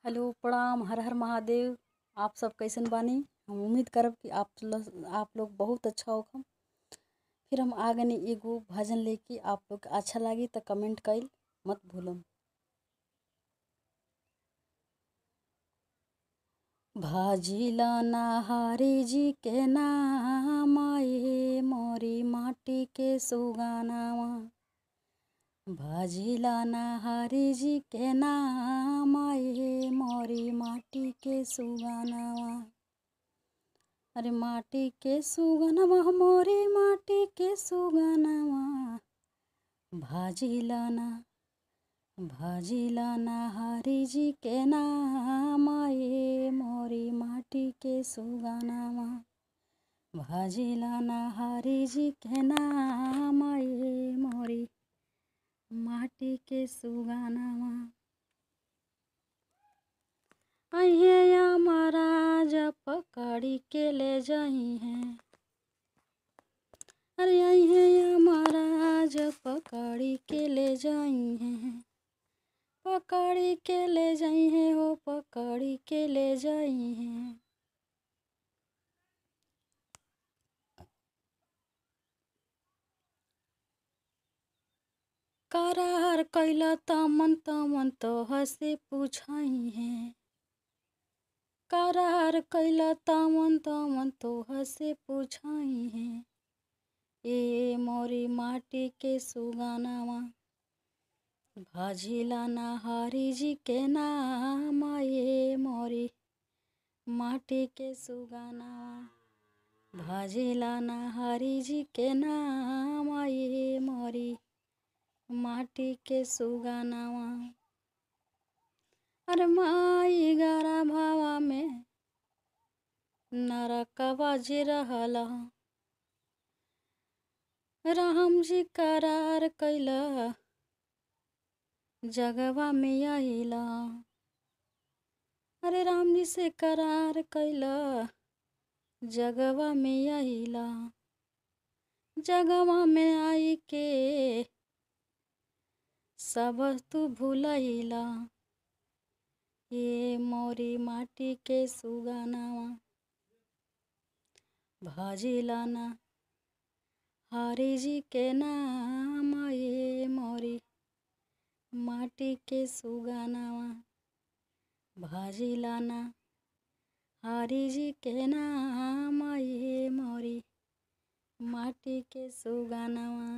Hello, प्रणाम, हर हर महादेव। आप सब कैसन बानी? हम उम्मीद करब कि आप लोग बहुत अच्छा होखम। फिर हम आगनी एगो भजन लेके आप लोग के अच्छा लागी तो कमेंट कइल मत भूलम। भाजिला हरि जी के नाम ये मोरी माटी के सुगानावा। भाजिला हरि जी के नाम ये मोरी माटी के सुगानावा। अरे माटी के सुगनवा मोरी माटी के सुगनवा। भाजिला हरि जी के नाम ये मोरी माटी के सुगनवा। भाजिला हरि जी के नाम ये मोरी माटी के सुगनवा। अहिया महाराज पकड़ी के ले जाई हैं। अरे अहिया महाराज पकड़ी के ले जाई हैं। पकड़ी के ले जाई हैं हो पकड़ी के ले जाई हैं। करार कैला तमन तो हसे पूछाई हैं। करार कैला तमन तो हसे पूछाई हैं। ए मोरी माटी के सुगानावा। भाजिला हरि जी के नाम ये मोरी माटी के सुगानावा। भाजिला हरि जी के नाम ये मोरी माटी के सुगानावा। अरे माई गारा भावा में नरकवा जी रहला। राम जी करार कैला जगवा में आइला। अरे राम जी से करार कैला जगवा में आइला। जगवा में आई के सब तू भूलैला। ये मोरी माटी के सुगानावा। भाजिला हरि जी के नाम ये मोरी माटी के सुगानावा। भाजिला हरि जी के नाम ये मोरी माटी के सुगानावा।